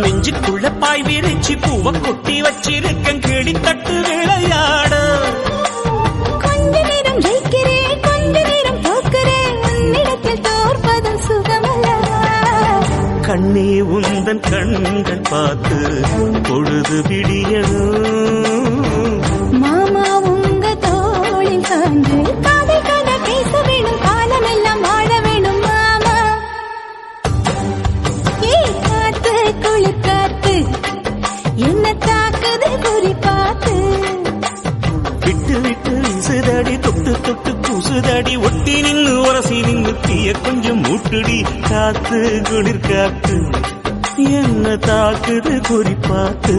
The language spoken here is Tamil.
நெஞ்சுக்குள்ள பாய் விரிச்சு பூவ கொட்டி வச்சிருக்கேன் கிளி தட்டு விளையாட கொஞ்ச நேரம் ஜெயிக்கிறேன் கொஞ்ச நேரம் தோக்கிறேன் உன்னிடத்தில் தோற்பதும் சுகமல்லவா கண்ணே உந்தன் கண்கள் பார்த்து பொழுது விடியணும் மாமா உங்க தோளில் சார்ந்து காதை கதை பேச வேணும் காலமெல்லாம் வாழ வேணும் மாமா ஏ காத்து குளிர் காத்து என்ன தாக்குது குறி பார்த்து விட்டு விட்டு இசுதடி தொட்டு தொட்டு குசுதடி ஒட்டி நின்னு உரசி நின்னு தீய கொஞ்சம் மூட்டுடி காத்து குளிர் காத்து என்ன தாக்குது குறி பார்த்து